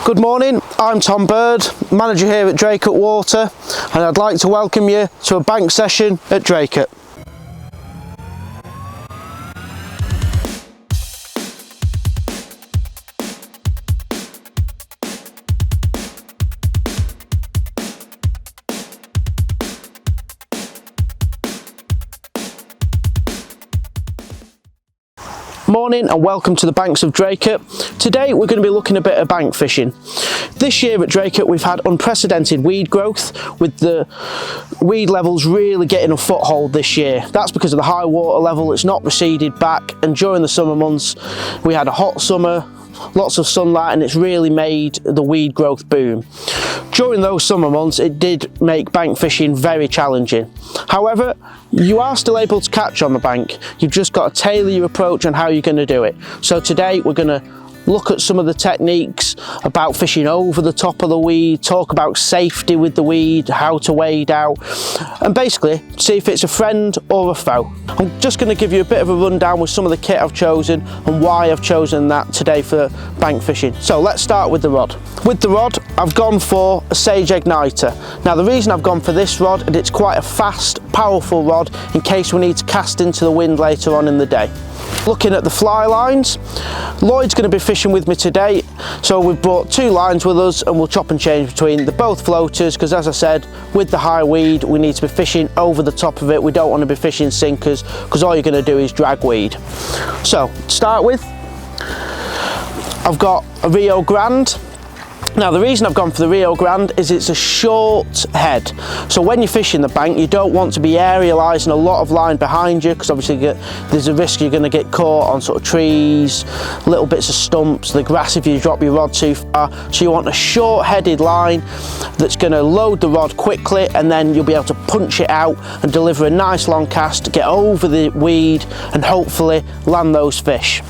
Good morning, I'm Tom Bird, manager here at Draycote Water, and I'd like to welcome you to a bank session at Draycote. Morning and welcome to the banks of Draycote. Today we're going to be looking a bit at bank fishing. This year at Draycote we've had unprecedented weed growth, with the weed levels really getting a foothold this year. That's because of the high water level. It's not receded back, and during the summer months we had a hot summer, lots of sunlight, and it's really made the weed growth boom. During those summer months it did make bank fishing very challenging. However, you are still able to catch on the bank. You've just got to tailor your approach on how you're going to do it. So today we're going to look at some of the techniques about fishing over the top of the weed, talk about safety with the weed, how to wade out, and basically see if it's a friend or a foe. I'm just going to give you a bit of a rundown with some of the kit I've chosen and why I've chosen that today for bank fishing. So let's start with the rod. With the rod I've gone for a Sage Igniter. Now the reason I've gone for this rod, and it's quite a fast, powerful rod in case we need to cast into the wind later on in the day. Looking at the fly lines, Lloyd's going to be fishing with me today, so we've brought two lines with us and we'll chop and change between. They're both floaters because, as I said, with the high weed we need to be fishing over the top of it. We don't want to be fishing sinkers because all you're going to do is drag weed. So to start with, I've got a Rio Grande. Now the reason I've gone for the Rio Grande is it's a short head, so when you're fishing the bank you don't want to be aerialising a lot of line behind you, because obviously there's a risk you're going to get caught on sort of trees, little bits of stumps, the grass if you drop your rod too far. So you want a short headed line that's going to load the rod quickly, and then you'll be able to punch it out and deliver a nice long cast to get over the weed and hopefully land those fish.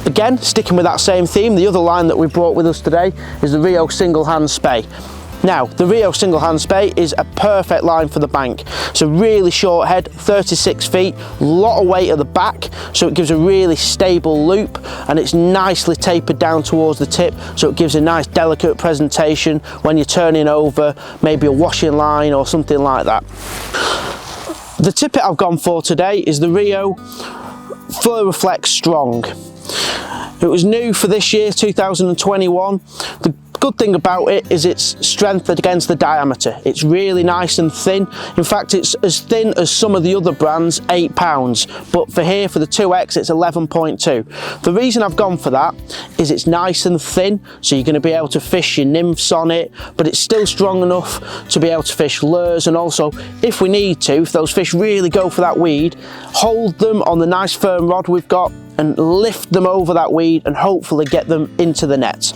Again, sticking with that same theme, the other line that we brought with us today is the Rio Single Hand Spey. Now, the Rio Single Hand Spey is a perfect line for the bank. It's a really short head, 36 feet, a lot of weight at the back, so it gives a really stable loop, and it's nicely tapered down towards the tip, so it gives a nice delicate presentation when you're turning over maybe a washing line or something like that. The tippet I've gone for today is the Rio Fur Reflex Strong. It was new for this year, 2021. The good thing about it is its strength against the diameter. It's really nice and thin. In fact, it's as thin as some of the other brands, 8 pounds. But for here, for the 2X, it's 11.2. The reason I've gone for that is it's nice and thin, so you're going to be able to fish your nymphs on it, but it's still strong enough to be able to fish lures, and also, if we need to, if those fish really go for that weed, hold them on the nice firm rod we've got and lift them over that weed and hopefully get them into the net.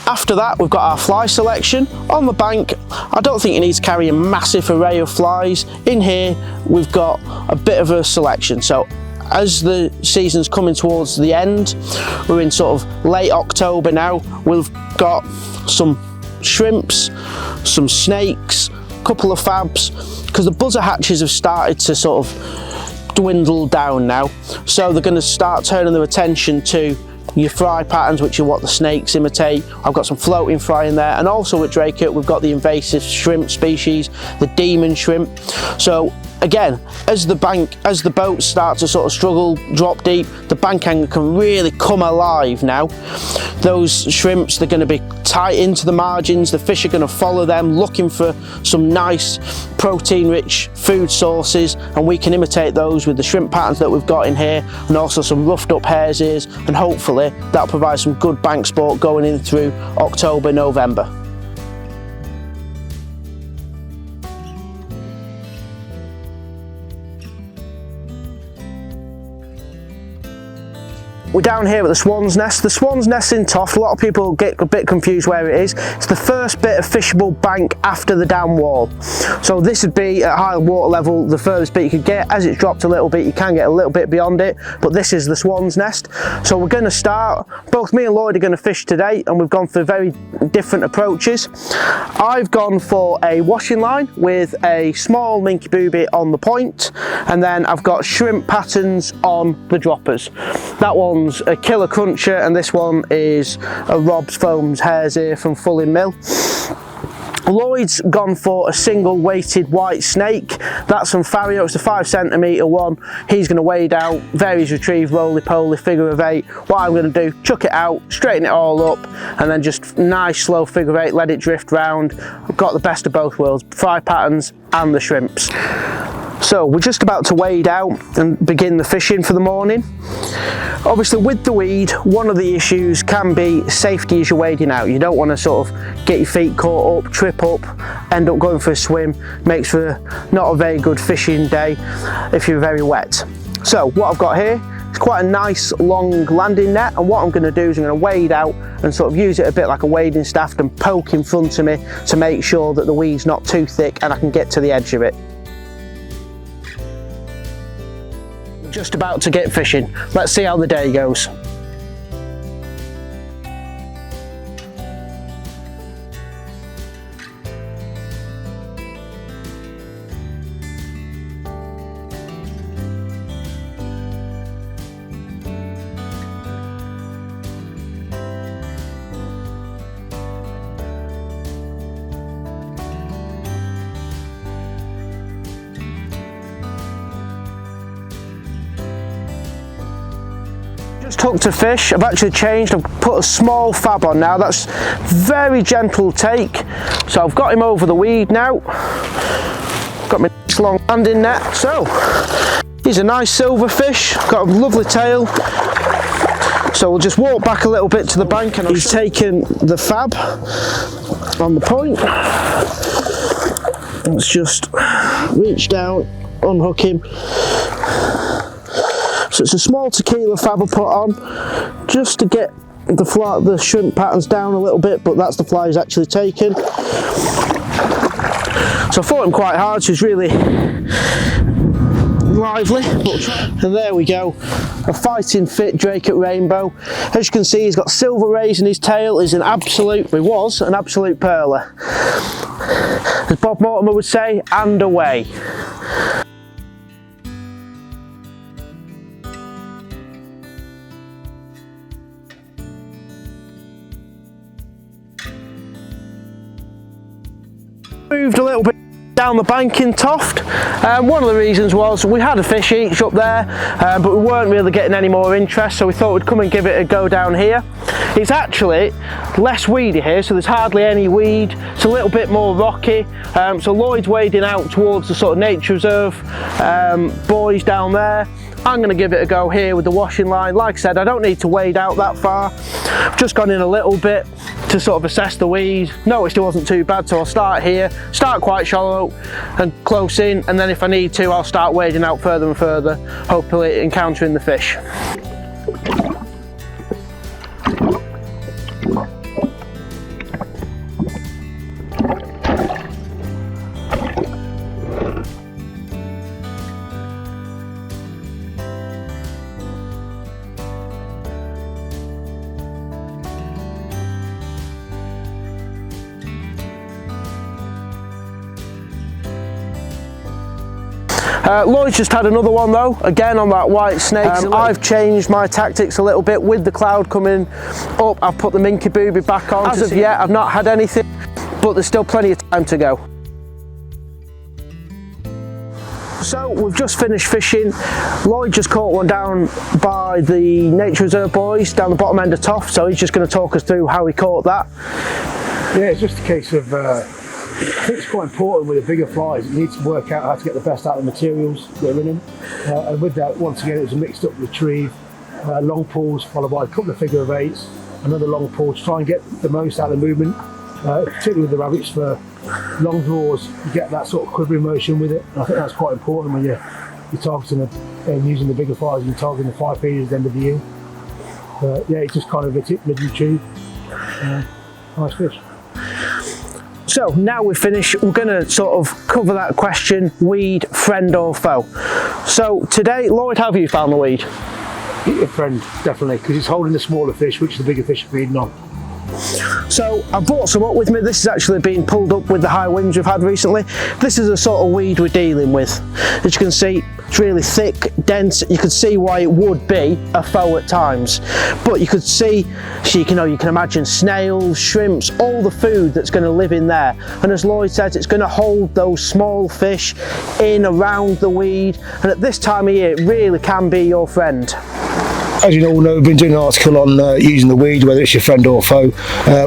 After that, we've got our fly selection. On the bank, I don't think you need to carry a massive array of flies. In here, we've got a bit of a selection. So as the season's coming towards the end, we're in sort of late October now, we've got some shrimps, some snakes, a couple of fabs, because the buzzer hatches have started to sort of dwindle down now, so they're going to start turning their attention to your fry patterns, which are what the snakes imitate. I've got some floating fry in there, and also at Draycote we've got the invasive shrimp species, the demon shrimp. So again, as the boats start to sort of struggle, drop deep, the bank angler can really come alive now. Those shrimps, they're going to be tight into the margins, the fish are going to follow them looking for some nice protein rich food sources, and we can imitate those with the shrimp patterns that we've got in here, and also some roughed up hare's ears, and hopefully that'll provide some good bank sport going in through October, November. We're down here at the Swan's Nest. The Swan's Nest in Toft, a lot of people get a bit confused where it is. It's the first bit of fishable bank after the dam wall. So this would be at high water level, the furthest bit you could get. As it's dropped a little bit, you can get a little bit beyond it, but this is the Swan's Nest. So we're going to start, both me and Lloyd are going to fish today, and we've gone for very different approaches. I've gone for a washing line with a small minky booby on the point, and then I've got shrimp patterns on the droppers. That one one's a killer cruncher and this one is a Rob's Foams Hare's Ear from Fulham Mill. Lloyd's gone for a single weighted white snake. That's from Fario. It's a 5 centimetre one. He's going to wade out, varies retrieve, roly-poly, figure of 8. What I'm going to do, chuck it out, straighten it all up, and then just nice slow figure 8, let it drift round. I've got the best of both worlds, fry patterns and the shrimps. So we're just about to wade out and begin the fishing for the morning. Obviously with the weed, one of the issues can be safety as you're wading out. You don't want to sort of get your feet caught up, trip up, end up going for a swim. Makes for not a very good fishing day if you're very wet. So what I've got here is quite a nice long landing net, and what I'm going to do is I'm going to wade out and sort of use it a bit like a wading staff and poke in front of me to make sure that the weed's not too thick and I can get to the edge of it. Just about to get fishing. Let's see how the day goes. Just hooked a fish. I've actually changed. I've put a small fab on now. That's very gentle take. So I've got him over the weed now. Got my long landing net. So he's a nice silver fish. Got a lovely tail. So we'll just walk back a little bit to the bank, and he's taken the fab on the point. Let's just reach down, unhook him. So it's a small tequila fab I put on just to get the shrimp patterns down a little bit, but that's the fly he's actually taken. So I fought him quite hard, so he's really lively. And there we go, a fighting fit Draycote Rainbow. As you can see, he's got silver rays in his tail. He's he was an absolute pearler. As Bob Mortimer would say, and away. Moved a little bit down the bank in Toft. One of the reasons was we had a fish each up there, but we weren't really getting any more interest, so we thought we'd come and give it a go down here. It's actually less weedy here, so there's hardly any weed. It's a little bit more rocky. So Lloyd's wading out towards the sort of nature reserve buoys down there. I'm going to give it a go here with the washing line. Like I said, I don't need to wade out that far. I've just gone in a little bit to sort of assess the weed. Noticed it wasn't too bad, so I'll start here, start quite shallow and close in, and then if I need to, I'll start wading out further and further, hopefully encountering the fish. Lloyd's just had another one though, again on that white snake. I've changed my tactics a little bit with the cloud coming up. I've put the minky booby back on. As of yet, I've not had anything, but there's still plenty of time to go. So we've just finished fishing. Lloyd just caught one down by the nature reserve buoys down the bottom end of Toft, so he's just going to talk us through how he caught that. Yeah, it's just a case of I think it's quite important with the bigger flies. You need to work out how to get the best out of the materials that are in them. And with that, once again, it was a mixed up retrieve, long pulls followed by a couple of figure of 8s, another long pull to try and get the most out of the movement, particularly with the rabbits for long draws. You get that sort of quivering motion with it. And I think that's quite important when you're targeting and using the bigger flies and targeting the fly feeders at the end of the year. Yeah, it's just kind of a tip mid-retrieve. Nice fish. So now we've finished, we're going to sort of cover that question, weed, friend or foe. So today, Lloyd, how have you found the weed? A friend, definitely, because it's holding the smaller fish, which the bigger fish are feeding on. So I brought some up with me. This is actually being pulled up with the high winds we've had recently. This is the sort of weed we're dealing with. As you can see, it's really thick, dense. You can see why it would be a foe at times. But you could see, so you can imagine snails, shrimps, all the food that's going to live in there. And as Lloyd says, it's going to hold those small fish in around the weed. And at this time of year, it really can be your friend. As you all know, we've been doing an article on using the weed, whether it's your friend or foe.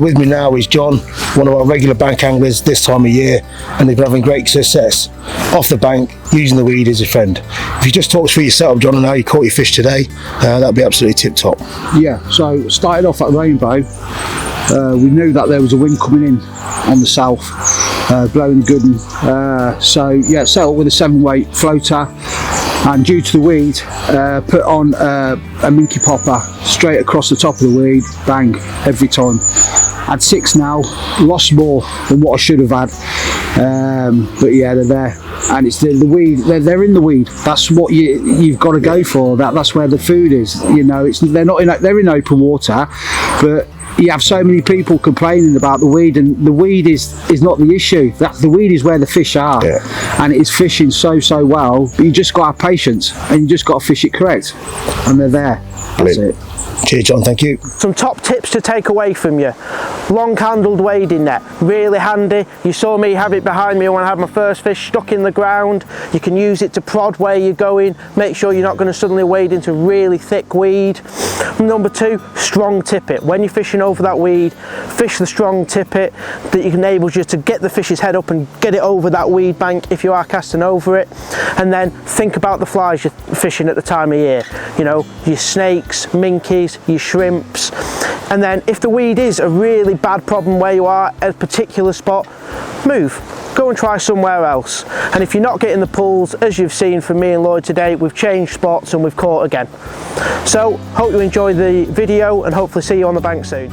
With me now is John, one of our regular bank anglers this time of year, and they've been having great success off the bank using the weed as a friend. If you just talk through your setup, John, and how you caught your fish today, that'd be absolutely tip top. Yeah, so started off at Rainbow. We knew that there was a wind coming in on the south, blowing a good one. So yeah, set up with a 7-weight floater, and due to the weed, put on a minky popper straight across the top of the weed, bang, every time. Had 6 now, lost more than what I should have had, but yeah, they're there. And it's the weed, they're in the weed. That's what you've got to go for. That's where the food is. You know, they're in open water, but you have so many people complaining about the weed, and the weed is not the issue. The weed is where the fish are, and it is fishing so well. But you just got to have patience, and you just got to fish it correct, and they're there. That's it. Cheers, John, thank you. Some top tips to take away from you. Long handled wading net, really handy. You saw me have it behind me when I had my first fish stuck in the ground. You can use it to prod where you're going. Make sure you're not going to suddenly wade into really thick weed. Number 2, strong tippet. When you're fishing over that weed, fish the strong tippet that enables you to get the fish's head up and get it over that weed bank if you are casting over it. And then think about the flies you're fishing at the time of year. You know, your snakes, minkies, your shrimps. And then if the weed is a really bad problem where you are at a particular spot, move. Go and try somewhere else. And if you're not getting the pulls, as you've seen from me and Lloyd today, we've changed spots and we've caught again. So hope you enjoyed the video, and hopefully see you on the bank soon.